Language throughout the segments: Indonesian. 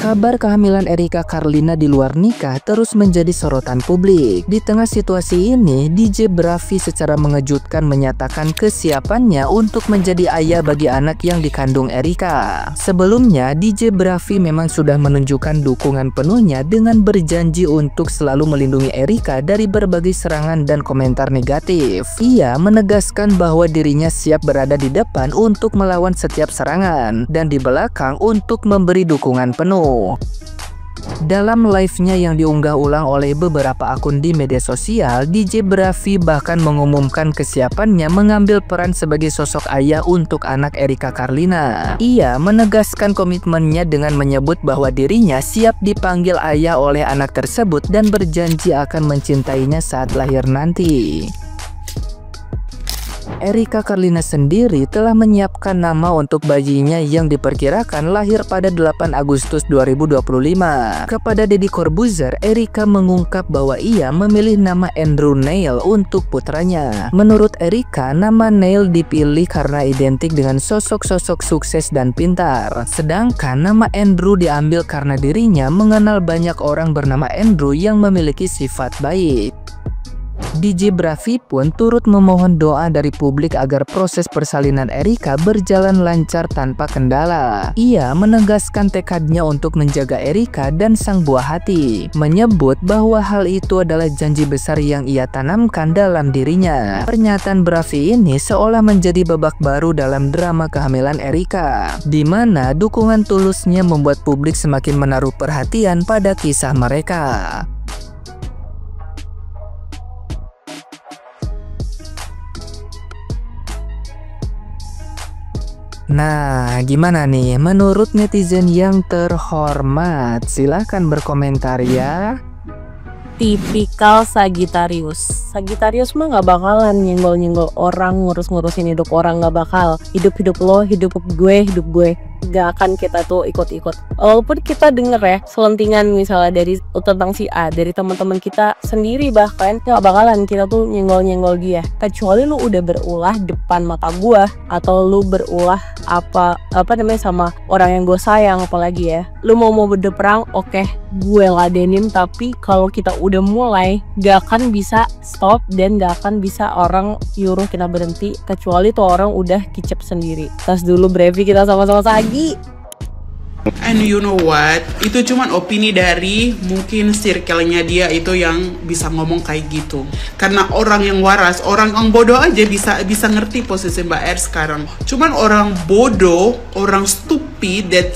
Kabar kehamilan Erika Carlina di luar nikah terus menjadi sorotan publik. Di tengah situasi ini, DJ Bravi secara mengejutkan menyatakan kesiapannya untuk menjadi ayah bagi anak yang dikandung Erika. Sebelumnya, DJ Bravi memang sudah menunjukkan dukungan penuhnya dengan berjanji untuk selalu melindungi Erika dari berbagai serangan dan komentar negatif. Ia menegaskan bahwa dirinya siap berada di depan untuk melawan setiap serangan dan di belakang untuk memberi dukungan penuh. Dalam live-nya yang diunggah ulang oleh beberapa akun di media sosial, DJ Bravi bahkan mengumumkan kesiapannya mengambil peran sebagai sosok ayah untuk anak Erika Carlina. Ia menegaskan komitmennya dengan menyebut bahwa dirinya siap dipanggil ayah oleh anak tersebut dan berjanji akan mencintainya saat lahir nanti. Erika Carlina sendiri telah menyiapkan nama untuk bayinya yang diperkirakan lahir pada 8 Agustus 2025. Kepada Deddy Corbuzier, Erika mengungkap bahwa ia memilih nama Andrew Neil untuk putranya. Menurut Erika, nama Neil dipilih karena identik dengan sosok-sosok sukses dan pintar. Sedangkan nama Andrew diambil karena dirinya mengenal banyak orang bernama Andrew yang memiliki sifat baik. DJ Bravi pun turut memohon doa dari publik agar proses persalinan Erika berjalan lancar tanpa kendala. Ia menegaskan tekadnya untuk menjaga Erika dan sang buah hati, menyebut bahwa hal itu adalah janji besar yang ia tanamkan dalam dirinya. Pernyataan Bravi ini seolah menjadi babak baru dalam drama kehamilan Erika, di mana dukungan tulusnya membuat publik semakin menaruh perhatian pada kisah mereka. Nah, gimana nih menurut netizen yang terhormat? Silahkan berkomentar ya. Tipikal Sagittarius. Sagittarius mah gak bakalan nyenggol-nyenggol orang, ngurus-ngurusin hidup orang, gak bakal. Hidup lo, hidup gue. Gak akan kita tuh ikut-ikut. Walaupun kita denger ya selentingan misalnya dari tentang si A, dari teman-teman kita sendiri bahkan, gak bakalan kita tuh nyenggol-nyenggol dia. Kecuali lu udah berulah depan mata gua, atau lu berulah apa namanya sama orang yang gue sayang apalagi ya. Lu mau berperang, oke, gue ladenin. Tapi kalau kita udah mulai, gak akan bisa stop dan gak akan bisa orang nyuruh kita berhenti, kecuali tuh orang udah kicep sendiri. Tas dulu Bravi, kita sama-sama Sagi. And you know what? Itu cuman opini dari mungkin circle-nya dia itu yang bisa ngomong kayak gitu. Karena orang yang waras, orang yang bodoh aja bisa ngerti posisi Mbak R sekarang. Cuman orang bodoh, orang stupid, that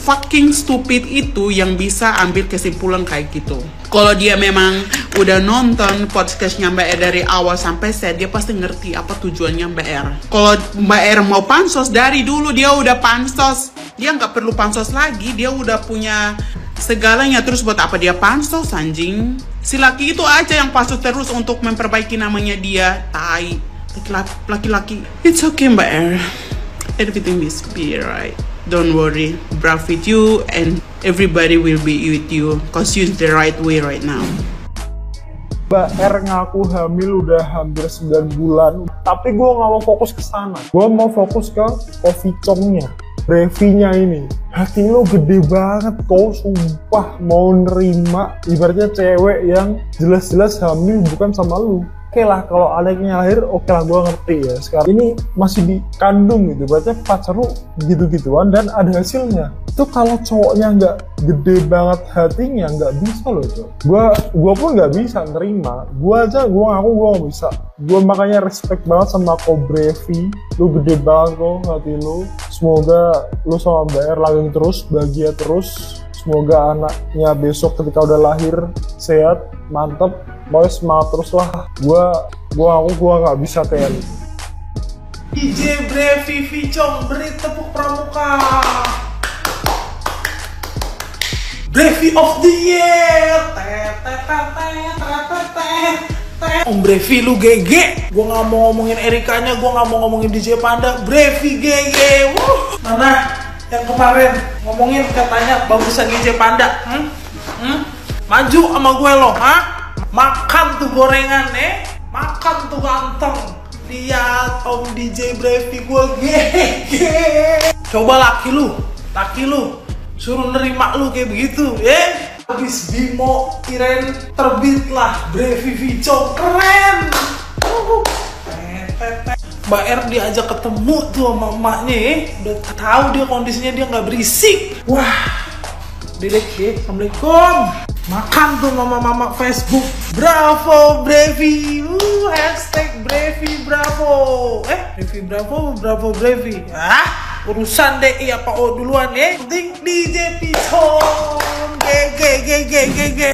fucking stupid itu yang bisa ambil kesimpulan kayak gitu. Kalau dia memang udah nonton podcastnya Mbak R dari awal sampai set, dia pasti ngerti apa tujuannya Mbak R. Kalau Mbak R mau pansos, dari dulu dia udah pansos. Dia nggak perlu pansos lagi, dia udah punya segalanya. Terus buat apa dia pansos, anjing? Si laki itu aja yang pansos terus untuk memperbaiki namanya dia. Tai, laki-laki. It's okay Mbak R, everything will be right. Don't worry, Brav with you and everybody will be with you, cause you're the right way right now. Mbak R ngaku hamil udah hampir 9 bulan, tapi gue nggak mau fokus ke sana. Gue mau fokus ke Coffee Chongnya, Bravi-nya ini. Hati lo gede banget kok, sumpah mau nerima ibaratnya cewek yang jelas-jelas hamil bukan sama lu. Oke lah, kalau adiknya lahir, oke lah, gue ngerti ya. Sekarang ini masih dikandung gitu, berarti pacar lu gitu-gituan dan ada hasilnya. Itu kalau cowoknya nggak gede banget hatinya, nggak bisa loh cowok. Gue pun nggak bisa nerima. Gue ngaku gue nggak bisa. Gue makanya respect banget sama Ko Bravi. Lu gede banget kok hati lu. Semoga lu sama Mbak R langgeng terus, bahagia terus. Semoga anaknya besok ketika udah lahir sehat, mantep. Mau semangat terus lah. Gue nggak bisa kayak gitu. DJ Bravi Vicong, beri tepuk pramuka. Bravi of the year. Om Bravi lu GG. Gue nggak mau ngomongin Erikanya, gue nggak mau ngomongin DJ Panda. Bravi GG. Mana yang kemarin ngomongin katanya bagusan DJ Panda? Maju sama gue lo, makan tuh gorengan makan tuh ganteng. Lihat Om DJ Bravi gue GG. Coba laki lu suruh nerima lu kayak begitu, Habis Bimo Iren terbitlah Brevi Vico, keren. Mbak R diajak ketemu tuh sama emaknya, udah tahu dia kondisinya dia nggak berisik. Wah, Dedek Assalamualaikum. Makan tuh mama-mama Facebook. Bravo Brevi, hashtag Brevi Bravo. Brevi Bravo, Bravo Brevi. Urusan DI apa O duluan penting DJ Picon. GG.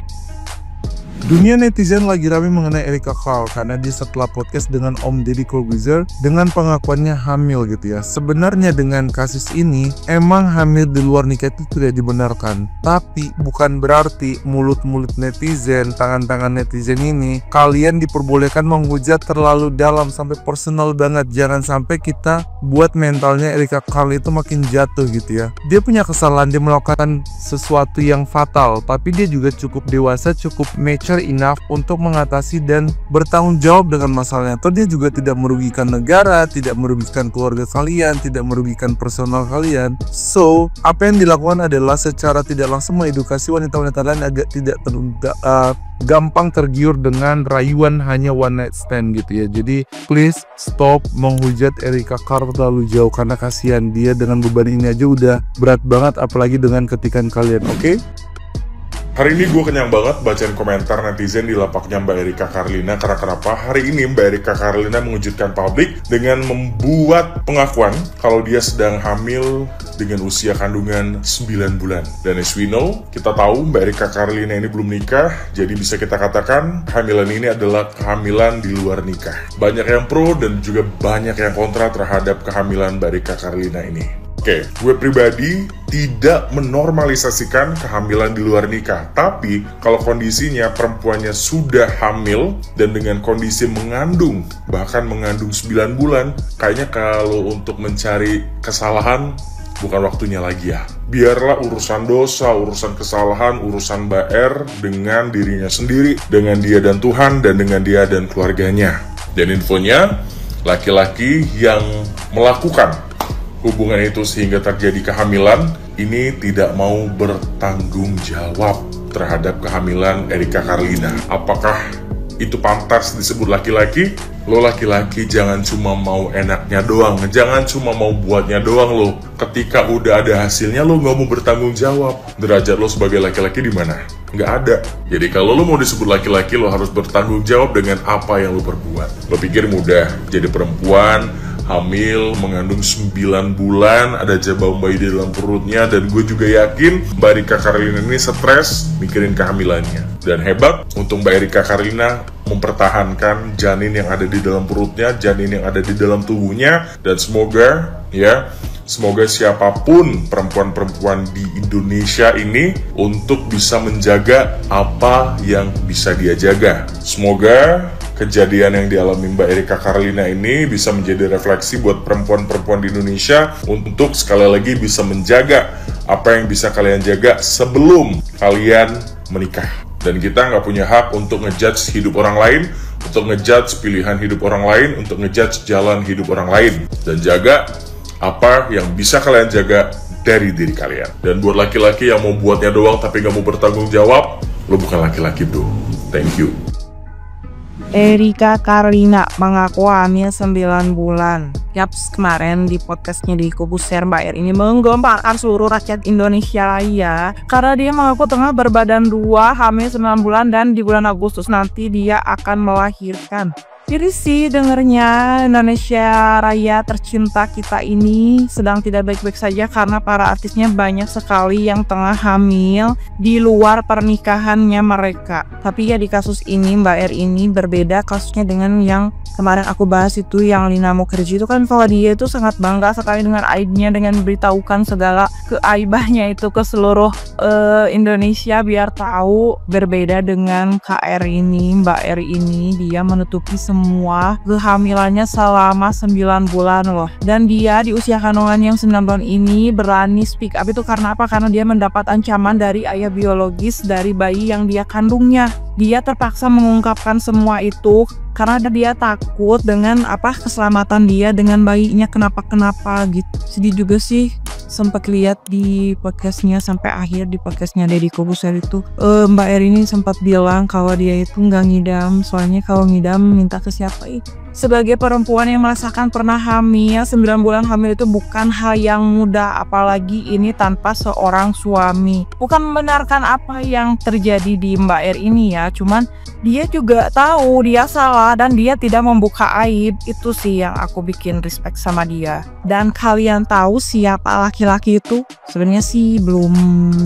Dunia netizen lagi ramai mengenai Erika Carl karena dia setelah podcast dengan Om Deddy Corbuzier dengan pengakuannya hamil gitu ya. Sebenarnya dengan kasus ini emang hamil di luar nikah itu tidak dibenarkan, tapi bukan berarti mulut-mulut netizen, tangan-tangan netizen ini kalian diperbolehkan menghujat terlalu dalam sampai personal banget. Jangan sampai kita buat mentalnya Erika Carl itu makin jatuh gitu ya. Dia punya kesalahan, dia melakukan sesuatu yang fatal, tapi dia juga cukup dewasa, cukup mature enough untuk mengatasi dan bertanggung jawab dengan masalahnya. Atau dia juga tidak merugikan negara, tidak merugikan keluarga kalian, tidak merugikan personal kalian. So, apa yang dilakukan adalah secara tidak langsung mengedukasi wanita-wanita lain agar tidak gampang tergiur dengan rayuan hanya one night stand gitu ya. Jadi please stop menghujat Erika Carl terlalu jauh, karena kasihan dia dengan beban ini aja udah berat banget, apalagi dengan ketikan kalian, oke? Hari ini gue kenyang banget bacain komentar netizen di lapaknya Mbak Erika Carlina. Karena kenapa? Hari ini Mbak Erika Carlina mengejutkan publik dengan membuat pengakuan kalau dia sedang hamil dengan usia kandungan 9 bulan. Dan as we know, kita tahu Mbak Erika Carlina ini belum nikah, jadi bisa kita katakan kehamilan ini adalah kehamilan di luar nikah. Banyak yang pro dan juga banyak yang kontra terhadap kehamilan Mbak Erika Carlina ini. Oke, gue pribadi tidak menormalisasikan kehamilan di luar nikah. Tapi, kalau kondisinya perempuannya sudah hamil dan dengan kondisi mengandung, bahkan mengandung 9 bulan, kayaknya kalau untuk mencari kesalahan, bukan waktunya lagi ya. Biarlah urusan dosa, urusan kesalahan, urusan Mbak R dengan dirinya sendiri, dengan dia dan Tuhan, dan dengan dia dan keluarganya. Dan infonya, laki-laki yang melakukan hubungan itu sehingga terjadi kehamilan ini tidak mau bertanggung jawab terhadap kehamilan Erika Carlina. Apakah itu pantas disebut laki-laki? Lo laki-laki jangan cuma mau enaknya doang, jangan cuma mau buatnya doang lo. Ketika udah ada hasilnya lo nggak mau bertanggung jawab. Derajat lo sebagai laki-laki di mana? Nggak ada. Jadi kalau lo mau disebut laki-laki, lo harus bertanggung jawab dengan apa yang lo perbuat. Lo pikir mudah jadi perempuan hamil, mengandung 9 bulan, ada jabang bayi di dalam perutnya, dan gue juga yakin Mbak Erika Carlina ini stres mikirin kehamilannya. Dan hebat untuk Mbak Erika Carlina mempertahankan janin yang ada di dalam perutnya, janin yang ada di dalam tubuhnya, dan semoga siapapun perempuan-perempuan di Indonesia ini untuk bisa menjaga apa yang bisa dia jaga. Semoga kejadian yang dialami Mbak Erika Carlina ini bisa menjadi refleksi buat perempuan-perempuan di Indonesia untuk sekali lagi bisa menjaga apa yang bisa kalian jaga sebelum kalian menikah. Dan kita nggak punya hak untuk ngejudge hidup orang lain, untuk ngejudge pilihan hidup orang lain, untuk ngejudge jalan hidup orang lain. Dan jaga apa yang bisa kalian jaga dari diri kalian. Dan buat laki-laki yang mau buatnya doang tapi nggak mau bertanggung jawab, lo bukan laki-laki bro. Thank you. Erika Carlina mengaku hamil 9 bulan. Yaps, kemarin di podcastnya di Corbuzier, Mbak R ini menggemparkan seluruh rakyat Indonesia ya, karena dia mengaku tengah berbadan 2, hamil 9 bulan, dan di bulan Agustus nanti dia akan melahirkan. Jadi sih dengernya Indonesia Raya tercinta kita ini sedang tidak baik-baik saja karena para artisnya banyak sekali yang tengah hamil di luar pernikahannya mereka. Tapi ya di kasus ini Mbak R ini berbeda kasusnya dengan yang kemarin aku bahas itu, yang Lina Mukherjee itu kan kalau dia itu sangat bangga sekali dengan aibnya, dengan beritahukan segala keaibahnya itu ke seluruh Indonesia biar tahu. Berbeda dengan KR ini, Mbak R ini dia menutupi semua kehamilannya selama 9 bulan loh. Dan dia di usia kandungan yang 9 bulan ini berani speak up itu karena apa? Karena dia mendapat ancaman dari ayah biologis dari bayi yang dia kandungnya. Dia terpaksa mengungkapkan semua itu karena dia takut dengan keselamatan dia dengan bayinya kenapa-kenapa gitu. Sedih juga sih. sempat lihat di podcastnya sampai akhir, di podcastnya Deddy Corbuzier itu Mbak R ini sempat bilang kalau dia itu nggak ngidam, soalnya kalau ngidam minta ke siapa. Sebagai perempuan yang merasakan pernah hamil, 9 bulan hamil itu bukan hal yang mudah, apalagi ini tanpa seorang suami. Bukan membenarkan apa yang terjadi di Mbak R ini ya, cuman dia juga tahu dia salah dan dia tidak membuka aib. Itu sih yang aku bikin respect sama dia. Dan kalian tahu siapa laki-laki itu? Sebenarnya sih belum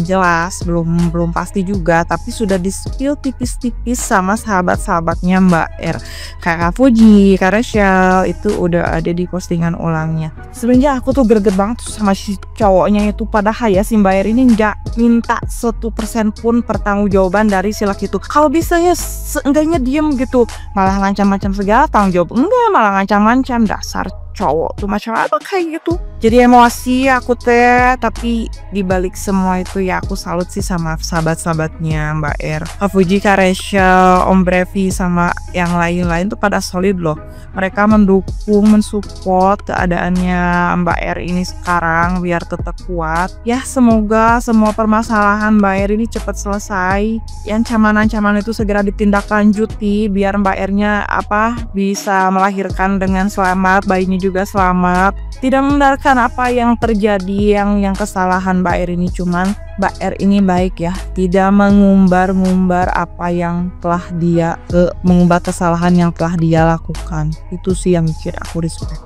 jelas, belum pasti juga, tapi sudah di-spill tipis-tipis sama sahabat-sahabatnya Mbak R. Kakak Fuji, Kak Rachel, itu udah ada di postingan ulangnya. Sebenarnya aku tuh greget banget sama si cowoknya itu, padahal ya si Mbak R ini nggak minta 1% pun pertanggungjawaban dari si laki itu. Kalau bisa ya seenggaknya diem gitu, malah ngancam-ngancam segala tanggung jawab enggak, malah ngancam-ngancam. Dasar cowok tuh macam apa kayak gitu. Jadi emosi aku teh, tapi dibalik semua itu ya aku salut sih sama sahabat-sahabatnya Mbak R. Fuji, Kak Rachel, Om Brevi sama yang lain-lain tuh pada solid loh. Mereka mendukung, mensupport keadaannya Mbak R ini sekarang biar tetap kuat. Ya semoga semua permasalahan Mbak R ini cepat selesai. Yang ancaman-ancaman itu segera ditindaklanjuti biar Mbak R-nya bisa melahirkan dengan selamat, bayinya juga selamat. Tidak membenarkan apa yang terjadi, yang kesalahan Mbak R ini, cuman Mbak R ini baik ya, tidak mengumbar-ngumbar apa yang telah dia mengumbar kesalahan yang telah dia lakukan. Itu sih yang bikin aku respect.